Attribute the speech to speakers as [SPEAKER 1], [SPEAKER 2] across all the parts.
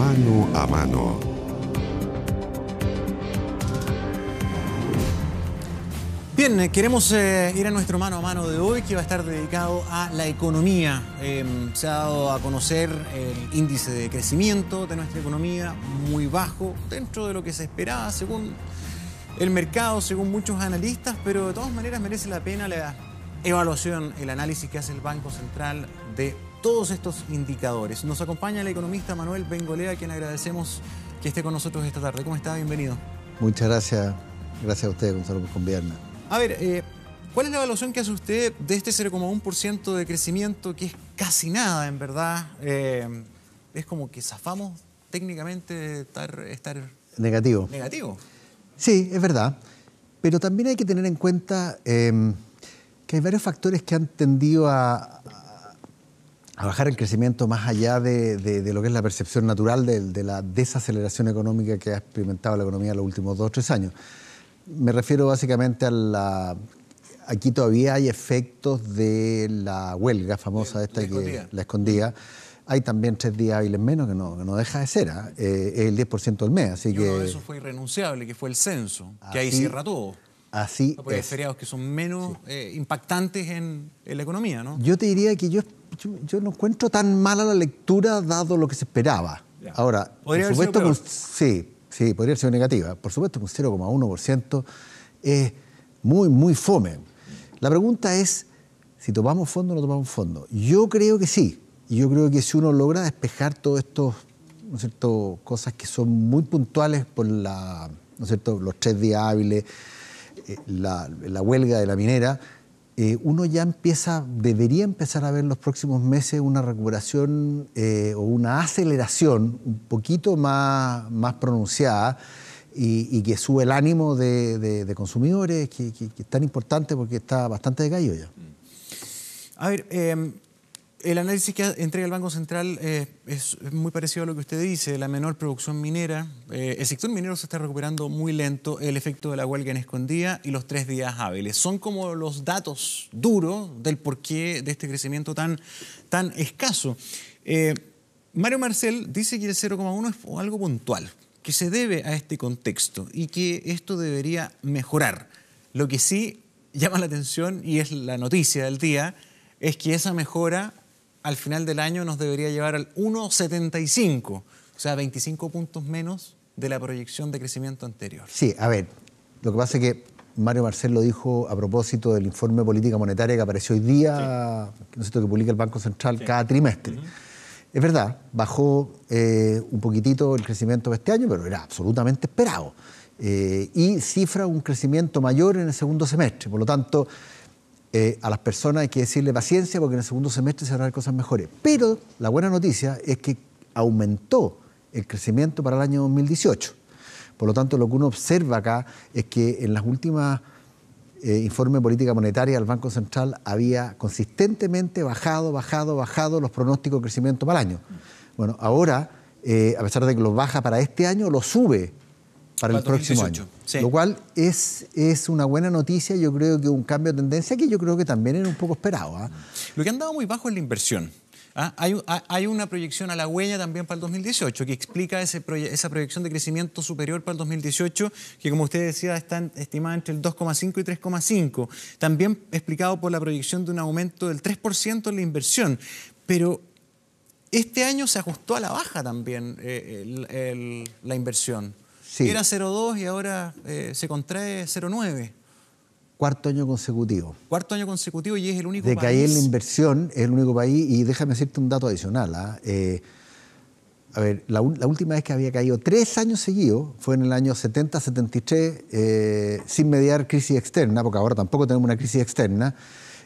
[SPEAKER 1] Mano a mano.
[SPEAKER 2] Bien, queremos ir a nuestro mano a mano de hoy, que va a estar dedicado a la economía. Se ha dado a conocer el índice de crecimiento de nuestra economía, muy bajo, dentro de lo que se esperaba según el mercado, según muchos analistas, pero de todas maneras merece la pena la evaluación, el análisis que hace el Banco Central de todos estos indicadores. Nos acompaña el economista Manuel Bengolea, a quien agradecemos que esté con nosotros esta tarde. ¿Cómo está? Bienvenido.
[SPEAKER 3] Muchas gracias. Gracias a usted, Gonzalo, por convidarme.
[SPEAKER 2] A ver, ¿cuál es la evaluación que hace usted de este 0,1% de crecimiento, que es casi nada, en verdad? Es como que zafamos técnicamente de estar
[SPEAKER 3] negativo.
[SPEAKER 2] Negativo.
[SPEAKER 3] Sí, es verdad. Pero también hay que tener en cuenta que hay varios factores que han tendido a bajar el crecimiento más allá de lo que es la percepción natural de la desaceleración económica que ha experimentado la economía en los últimos 2 o 3 años. Me refiero básicamente a aquí todavía hay efectos de la huelga famosa esta que la escondía. Hay también 3 días hábiles menos, que no deja de ser, es el 10% del mes. Así
[SPEAKER 2] uno de esos fue irrenunciable, que fue el censo, que ahí cierra todo.
[SPEAKER 3] Así
[SPEAKER 2] porque hay feriados que son menos impactantes en la economía, ¿no?
[SPEAKER 3] Yo te diría que yo no encuentro tan mala la lectura dado lo que se esperaba. Ya. Ahora,
[SPEAKER 2] ¿podría
[SPEAKER 3] por
[SPEAKER 2] haber sido
[SPEAKER 3] supuesto, sí, podría ser negativa. Por supuesto que un 0,1% es muy fome. La pregunta es si tomamos fondo o no tomamos fondo. Yo creo que sí. Y yo creo que si uno logra despejar todo esto, ¿no es cierto?, cosas que son muy puntuales por ¿no es cierto?, los 3 días hábiles, la huelga de la minera, uno ya debería empezar a ver en los próximos meses una recuperación o una aceleración un poquito más pronunciada y que sube el ánimo de consumidores, que es tan importante porque está bastante decaído ya.
[SPEAKER 2] A ver, el análisis que entrega el Banco Central es muy parecido a lo que usted dice, la menor producción minera. El sector minero se está recuperando muy lento, el efecto de la huelga en Escondida y los 3 días hábiles. Son como los datos duros del porqué de este crecimiento tan escaso. Mario Marcel dice que el 0,1 es algo puntual, que se debe a este contexto y que esto debería mejorar. Lo que sí llama la atención, y es la noticia del día, es que esa mejora al final del año nos debería llevar al 1,75, o sea, 25 puntos menos de la proyección de crecimiento anterior.
[SPEAKER 3] Sí, a ver, lo que pasa es que Mario Marcel lo dijo a propósito del informe de política monetaria que apareció hoy día, ¿no es cierto?, que publica el Banco Central cada trimestre. Es verdad, bajó un poquitito el crecimiento de este año, pero era absolutamente esperado. Y cifra un crecimiento mayor en el segundo semestre, por lo tanto, a las personas hay que decirle paciencia porque en el segundo semestre se van a ver cosas mejores. Pero la buena noticia es que aumentó el crecimiento para el año 2018. Por lo tanto, lo que uno observa acá es que en las últimas informes de política monetaria del Banco Central había consistentemente bajado los pronósticos de crecimiento para el año. Bueno, ahora, a pesar de que los baja para este año, lo sube para el próximo año. Sí. Lo cual es una buena noticia, yo creo que un cambio de tendencia que yo creo que también era un poco esperado.
[SPEAKER 2] Lo que ha andado muy bajo es la inversión. Hay una proyección a la huella también para el 2018 que explica esa proyección de crecimiento superior para el 2018, que como usted decía está estimada entre el 2,5 y 3,5. También explicado por la proyección de un aumento del 3% en la inversión. Pero este año se ajustó a la baja también la inversión. Sí. Era 0,2 y ahora se contrae 0,9.
[SPEAKER 3] Cuarto año consecutivo.
[SPEAKER 2] Cuarto año consecutivo y es el único país.
[SPEAKER 3] De caer en la inversión, es el único país. Y déjame decirte un dato adicional. A ver, la última vez que había caído 3 años seguidos fue en el año 70-73, sin mediar crisis externa, porque ahora tampoco tenemos una crisis externa.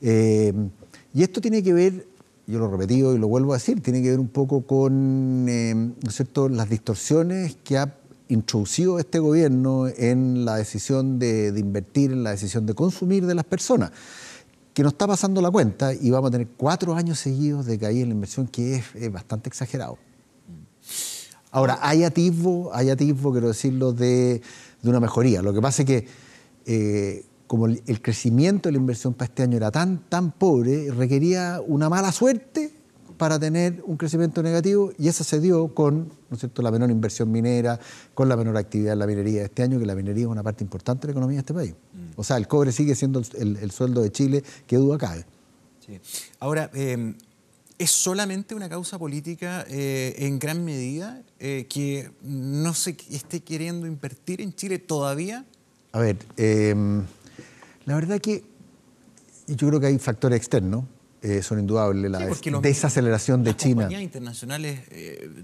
[SPEAKER 3] Y esto tiene que ver, yo lo he repetido y lo vuelvo a decir, tiene que ver un poco con ¿no es cierto?, las distorsiones que ha introducido este gobierno en la decisión de invertir, en la decisión de consumir de las personas, que nos está pasando la cuenta y vamos a tener 4 años seguidos de caída en la inversión, que es bastante exagerado. Ahora, hay atisbo, quiero decirlo, de una mejoría. Lo que pasa es que como el crecimiento de la inversión para este año era tan pobre, requería una mala suerte para tener un crecimiento negativo, y eso se dio con, ¿no es cierto?, la menor inversión minera, con la menor actividad en la minería de este año, que la minería es una parte importante de la economía de este país. O sea, el cobre sigue siendo el sueldo de Chile, que duda cabe.
[SPEAKER 2] Sí. Ahora, ¿es solamente una causa política en gran medida que no se esté queriendo invertir en Chile todavía?
[SPEAKER 3] A ver, la verdad que yo creo que hay factores externos, son indudables. La desaceleración de China.
[SPEAKER 2] Las compañías internacionales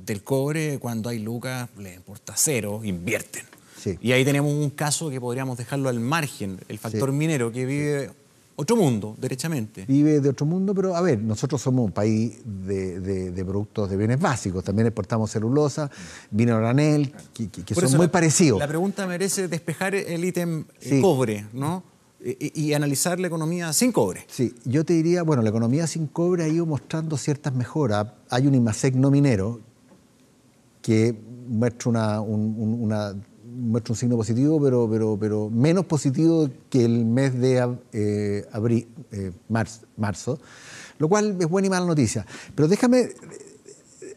[SPEAKER 2] del cobre, cuando hay lucas, les importa cero, invierten.
[SPEAKER 3] Sí.
[SPEAKER 2] Y ahí tenemos un caso que podríamos dejarlo al margen, el factor minero, que vive otro mundo, derechamente.
[SPEAKER 3] Vive de otro mundo, pero a ver, nosotros somos un país de productos de bienes básicos. También exportamos celulosa, vino a granel, que son muy parecidos.
[SPEAKER 2] La pregunta merece despejar el ítem cobre, ¿no? Y analizar la economía sin cobre.
[SPEAKER 3] Sí, yo te diría, bueno, la economía sin cobre ha ido mostrando ciertas mejoras. Hay un IMASEC no minero que muestra muestra un signo positivo, pero menos positivo que el mes de marzo, lo cual es buena y mala noticia. Pero déjame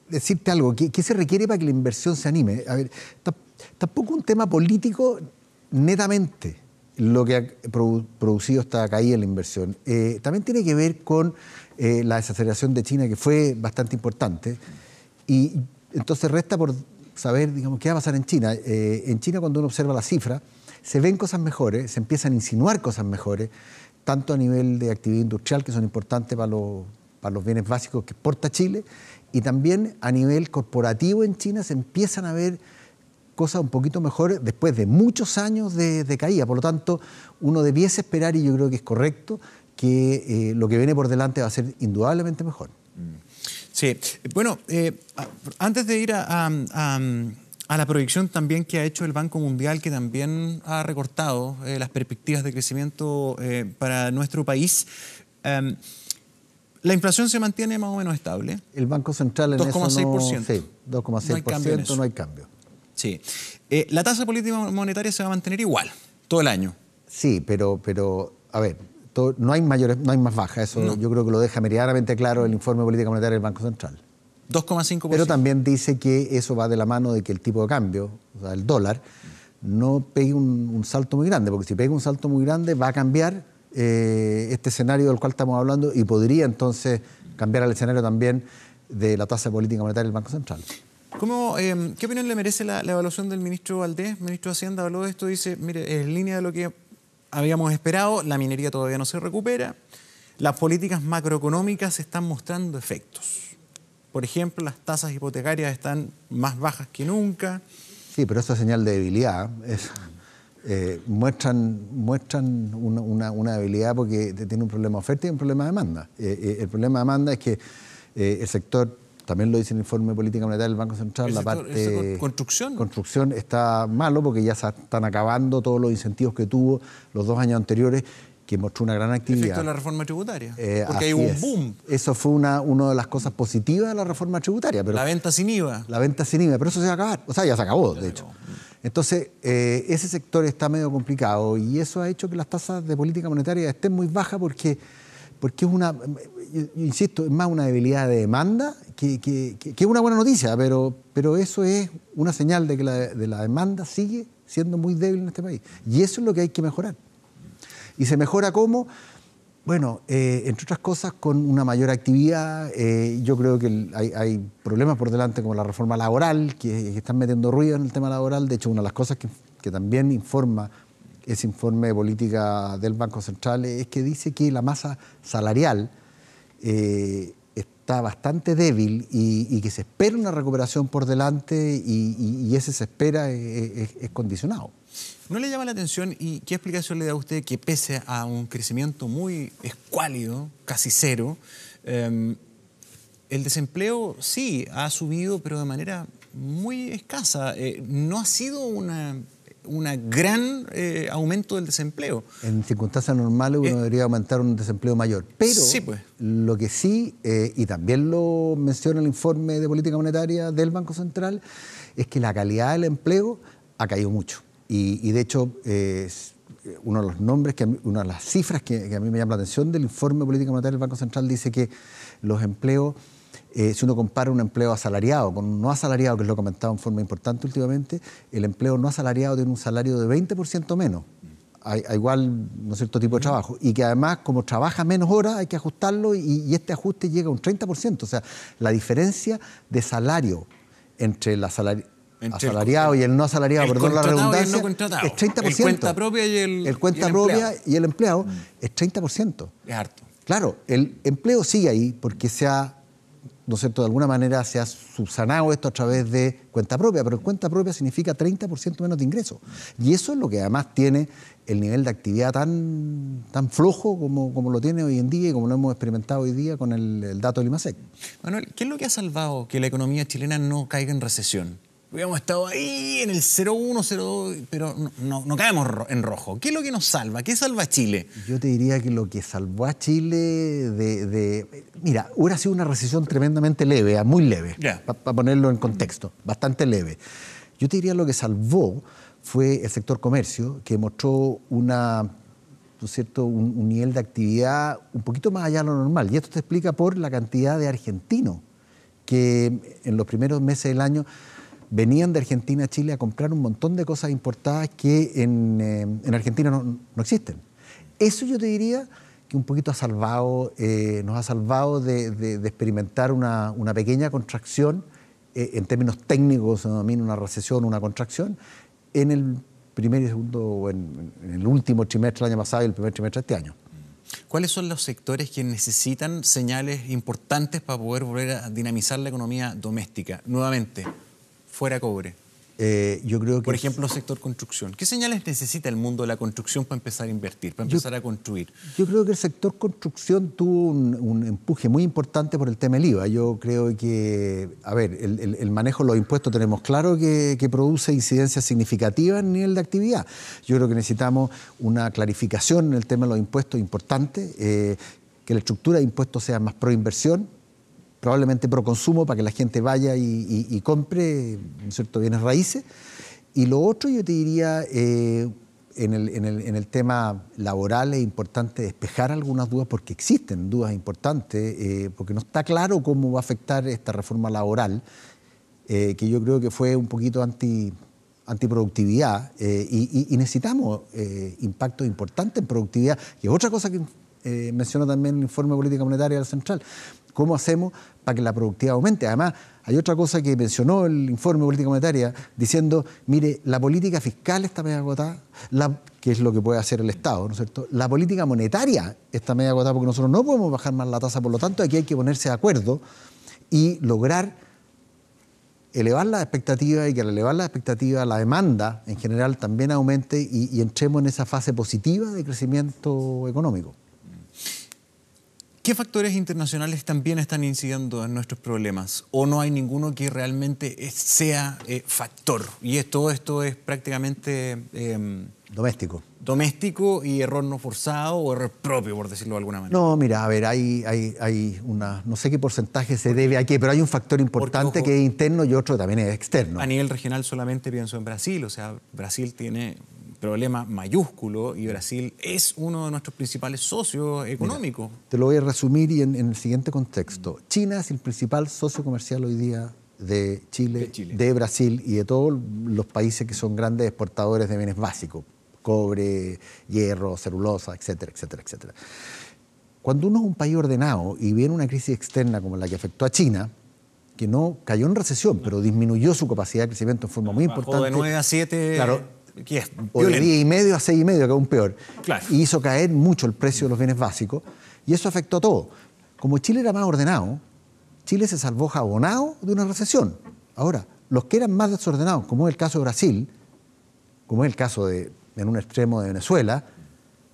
[SPEAKER 3] decirte algo, ¿qué se requiere para que la inversión se anime? A ver, tampoco un tema político netamente lo que ha producido esta caída en la inversión. También tiene que ver con la desaceleración de China, que fue bastante importante, y entonces resta por saber, digamos, qué va a pasar en China. En China, cuando uno observa las cifras, se ven cosas mejores, se empiezan a insinuar cosas mejores, tanto a nivel de actividad industrial, que son importantes para los bienes básicos que exporta Chile, y también a nivel corporativo en China se empiezan a ver cosas un poquito mejores después de muchos años de caída. Por lo tanto, uno debiese esperar, y yo creo que es correcto, que lo que viene por delante va a ser indudablemente mejor.
[SPEAKER 2] Sí, bueno, antes de ir a la proyección también que ha hecho el Banco Mundial, que también ha recortado las perspectivas de crecimiento para nuestro país, la inflación se mantiene más o menos estable.
[SPEAKER 3] El Banco Central en
[SPEAKER 2] 2,6%.
[SPEAKER 3] Sí, 2,6%, no hay cambio.
[SPEAKER 2] Sí. La tasa política monetaria se va a mantener igual todo el año.
[SPEAKER 3] Sí, pero a ver, no hay más baja. Eso no. Yo creo que lo deja meridianamente claro el informe de política monetaria del Banco Central.
[SPEAKER 2] 2,5%.
[SPEAKER 3] Pero también dice que eso va de la mano de que el tipo de cambio, o sea, el dólar, no pegue un salto muy grande, porque si pega un salto muy grande va a cambiar este escenario del cual estamos hablando, y podría entonces cambiar el escenario también de la tasa de política monetaria del Banco Central.
[SPEAKER 2] ¿Qué opinión le merece la evaluación del ministro Valdés? Ministro de Hacienda habló de esto, dice, mire, en línea de lo que habíamos esperado, la minería todavía no se recupera, las políticas macroeconómicas están mostrando efectos. Por ejemplo, las tasas hipotecarias están más bajas que nunca.
[SPEAKER 3] Sí, pero eso es señal de debilidad. Muestran una debilidad porque tiene un problema de oferta y un problema de demanda. El problema de demanda es que el sector, también lo dice el informe de política monetaria del Banco Central, la parte construcción está malo porque ya se están acabando todos los incentivos que tuvo los 2 años anteriores, que mostró una gran actividad.
[SPEAKER 2] Efecto de la reforma tributaria. Porque hay un boom.
[SPEAKER 3] Eso fue una de las cosas positivas de la reforma tributaria. Pero
[SPEAKER 2] la venta sin IVA.
[SPEAKER 3] La venta sin IVA, pero eso se va a acabar. O sea, ya se acabó, de hecho. Entonces, ese sector está medio complicado, y eso ha hecho que las tasas de política monetaria estén muy bajas porque es una, yo insisto, es más una debilidad de demanda que es una buena noticia, pero eso es una señal de que la demanda sigue siendo muy débil en este país. Y eso es lo que hay que mejorar. ¿Y se mejora cómo? Bueno, entre otras cosas, con una mayor actividad. Yo creo que hay problemas por delante como la reforma laboral, que están metiendo ruido en el tema laboral. De hecho, una de las cosas que también informa ese informe de política del Banco Central es que dice que la masa salarial está bastante débil y que se espera una recuperación por delante, y ese se espera es condicionado.
[SPEAKER 2] ¿No le llama la atención y qué explicación le da a usted que pese a un crecimiento muy escuálido, casi cero, el desempleo sí ha subido, pero de manera muy escasa? No ha sido una gran aumento del desempleo.
[SPEAKER 3] En circunstancias normales uno debería aumentar un desempleo mayor. Pero
[SPEAKER 2] sí, pues.
[SPEAKER 3] Lo que sí, y también lo menciona el informe de política monetaria del Banco Central, es que la calidad del empleo ha caído mucho. Y de hecho, uno de los nombres, una de las cifras que a mí me llama la atención del informe de política monetaria del Banco Central dice que los empleos Si uno compara un empleo asalariado con un no asalariado, que es lo que he comentado en forma importante últimamente, el empleo no asalariado tiene un salario de 20% menos a igual, ¿no es cierto?, tipo de trabajo. Y que además, como trabaja menos horas, hay que ajustarlo y este ajuste llega a un 30%. O sea, la diferencia de salario entre el asalariado y el no asalariado, perdón la redundancia, es 30%.
[SPEAKER 2] El cuenta propia y el
[SPEAKER 3] cuenta propia y el empleado es 30%.
[SPEAKER 2] Es harto.
[SPEAKER 3] Claro, el empleo sigue ahí porque ¿no es cierto?, de alguna manera se ha subsanado esto a través de cuenta propia, pero el cuenta propia significa 30% menos de ingresos. Y eso es lo que además tiene el nivel de actividad tan flojo como lo tiene hoy en día y como lo hemos experimentado hoy día con el dato del IMASEC.
[SPEAKER 2] Manuel, ¿qué es lo que ha salvado que la economía chilena no caiga en recesión? Hubiéramos estado ahí en el 0,1, 0,2, pero no caemos en rojo. ¿Qué es lo que nos salva? ¿Qué salva a Chile?
[SPEAKER 3] Yo te diría que lo que salvó a Chile mira, hubiera sido una recesión tremendamente leve, muy leve, para ponerlo en contexto, bastante leve. Yo te diría lo que salvó fue el sector comercio, que mostró ¿no es cierto?, un nivel de actividad un poquito más allá de lo normal. Y esto se explica por la cantidad de argentinos que en los primeros meses del año venían de Argentina a Chile a comprar un montón de cosas importadas que en Argentina no existen. Eso yo te diría que un poquito nos ha salvado de experimentar una pequeña contracción, en términos técnicos se denomina una recesión, una contracción, en el primer y segundo, o en el último trimestre del año pasado y el primer trimestre de este año.
[SPEAKER 2] ¿Cuáles son los sectores que necesitan señales importantes para poder volver a dinamizar la economía doméstica? Nuevamente, fuera cobre.
[SPEAKER 3] Yo creo que...
[SPEAKER 2] Por ejemplo, sector construcción. ¿Qué señales necesita el mundo de la construcción para empezar a invertir, para empezar a construir?
[SPEAKER 3] Yo creo que el sector construcción tuvo un empuje muy importante por el tema del IVA. Yo creo que, el manejo de los impuestos tenemos claro que produce incidencias significativas en el nivel de actividad. Yo creo que necesitamos una clarificación en el tema de los impuestos importante, que la estructura de impuestos sea más pro inversión, probablemente pro consumo, para que la gente vaya y compre, ¿no es cierto?, bienes raíces. Y lo otro, yo te diría, en el tema laboral es importante despejar algunas dudas, porque existen dudas importantes, porque no está claro cómo va a afectar esta reforma laboral, que yo creo que fue un poquito antiproductividad, y necesitamos impactos importantes en productividad, que es otra cosa que mencionó también el informe de política monetaria del Central. ¿Cómo hacemos para que la productividad aumente? Además, hay otra cosa que mencionó el informe de política monetaria, diciendo, mire, la política fiscal está medio agotada, que es lo que puede hacer el Estado, ¿no es cierto? La política monetaria está medio agotada porque nosotros no podemos bajar más la tasa, por lo tanto aquí hay que ponerse de acuerdo y lograr elevar las expectativas, y que al elevar las expectativas la demanda en general también aumente y entremos en esa fase positiva de crecimiento económico.
[SPEAKER 2] ¿Qué factores internacionales también están incidiendo en nuestros problemas? ¿O no hay ninguno que realmente sea factor? Y todo esto es prácticamente... Doméstico y error no forzado o error propio, por decirlo de alguna manera.
[SPEAKER 3] No, mira, hay una... No sé qué porcentaje se debe a qué, pero hay un factor importante que es interno y otro también es externo.
[SPEAKER 2] A nivel regional solamente pienso en Brasil. O sea, Brasil tiene problema mayúsculo y Brasil es uno de nuestros principales socios económicos.
[SPEAKER 3] Mira, te lo voy a resumir y en el siguiente contexto. China es el principal socio comercial hoy día de Chile, de Brasil y de todos los países que son grandes exportadores de bienes básicos, cobre, hierro, celulosa, etcétera, etcétera, etcétera. Cuando uno es un país ordenado y viene una crisis externa como la que afectó a China, que no cayó en recesión, pero disminuyó su capacidad de crecimiento en forma muy importante.
[SPEAKER 2] Bajó de 9 a 7...
[SPEAKER 3] Claro, o de 10,5 a 6,5, que es aún peor.
[SPEAKER 2] Claro.
[SPEAKER 3] Y hizo caer mucho el precio de los bienes básicos, y eso afectó a todo. Como Chile era más ordenado, Chile se salvó jabonado de una recesión. Ahora, los que eran más desordenados, como es el caso de Brasil, como es el caso en un extremo de Venezuela,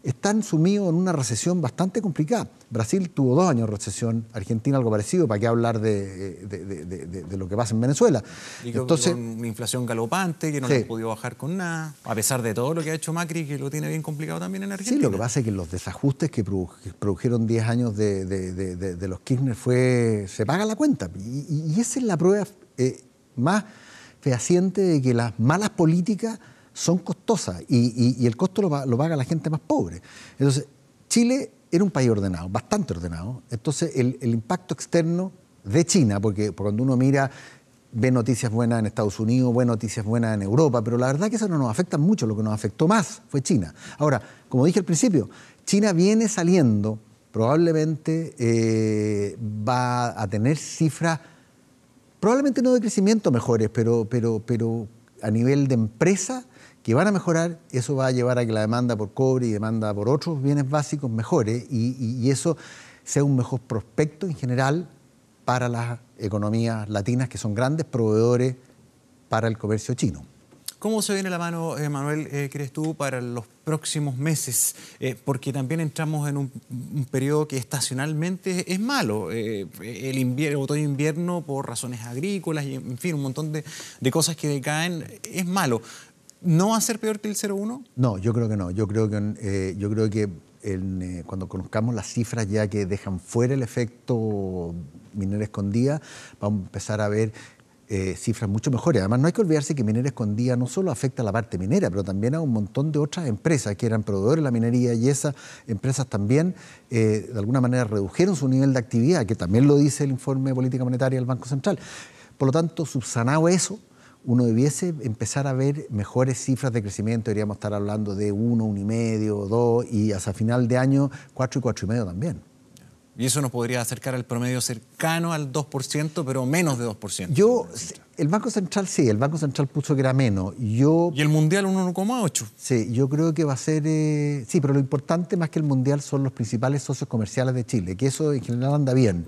[SPEAKER 3] están sumidos en una recesión bastante complicada. Brasil tuvo 2 años de recesión, Argentina algo parecido, ¿para qué hablar de lo que pasa en Venezuela?
[SPEAKER 2] Y entonces, con una inflación galopante, que no le ha podido bajar con nada, a pesar de todo lo que ha hecho Macri, que lo tiene bien complicado también en Argentina.
[SPEAKER 3] Sí, lo que pasa es que los desajustes que produjeron 10 años de los Kirchner se paga la cuenta. Y esa es la prueba más fehaciente de que las malas políticas son costosas y el costo lo paga la gente más pobre. Entonces, Chile era un país ordenado, bastante ordenado. Entonces, el impacto externo de China, porque cuando uno mira, ve noticias buenas en Estados Unidos, ve noticias buenas en Europa, pero la verdad que eso no nos afecta mucho, lo que nos afectó más fue China. Ahora, como dije al principio, China viene saliendo, probablemente va a tener cifras, probablemente no de crecimiento mejores, pero a nivel de empresa, que van a mejorar. Eso va a llevar a que la demanda por cobre y demanda por otros bienes básicos mejore y eso sea un mejor prospecto en general para las economías latinas, que son grandes proveedores para el comercio chino.
[SPEAKER 2] ¿Cómo se viene la mano, Manuel, crees tú, para los próximos meses? Porque también entramos en un periodo que estacionalmente es malo. El otoño-invierno, por razones agrícolas y, en fin, un montón de cosas que decaen, es malo. ¿No va a ser peor que el 0,1?
[SPEAKER 3] No, yo creo que no. Yo creo que cuando conozcamos las cifras ya que dejan fuera el efecto minera escondida, vamos a empezar a ver cifras mucho mejores. Además, no hay que olvidarse que minera escondida no solo afecta a la parte minera, pero también a un montón de otras empresas que eran proveedores de la minería, y esas empresas también de alguna manera redujeron su nivel de actividad, que también lo dice el informe de política monetaria del Banco Central. Por lo tanto, subsanado eso, uno debiese empezar a ver mejores cifras de crecimiento. Deberíamos estar hablando de 1, 1,5, 2 y hasta final de año 4 y 4,5 también.
[SPEAKER 2] Y eso nos podría acercar al promedio cercano al 2%, pero menos de 2%.
[SPEAKER 3] El Banco Central sí, el Banco Central puso que era menos.
[SPEAKER 2] Y el Mundial un 1,8.
[SPEAKER 3] Sí, yo creo que va a ser... sí, pero lo importante más que el Mundial son los principales socios comerciales de Chile, que eso en general anda bien.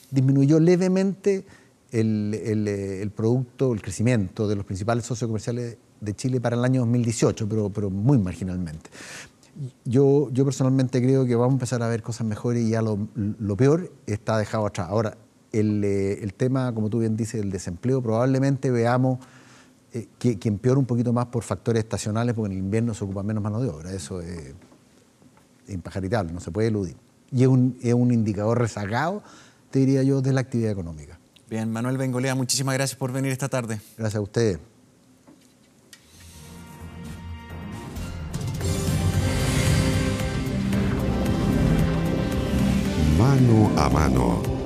[SPEAKER 3] Disminuyó levemente el producto, el crecimiento de los principales socios comerciales de Chile para el año 2018, pero muy marginalmente. Yo personalmente creo que vamos a empezar a ver cosas mejores y ya lo peor está dejado atrás. Ahora, el tema, como tú bien dices, del desempleo, probablemente veamos que empeora un poquito más por factores estacionales, porque en el invierno se ocupa menos mano de obra. Eso es impajaritable, no se puede eludir. Y es un indicador rezagado, te diría yo, de la actividad económica.
[SPEAKER 2] Bien, Manuel Bengolea, muchísimas gracias por venir esta tarde.
[SPEAKER 3] Gracias a ustedes.
[SPEAKER 1] Mano a mano.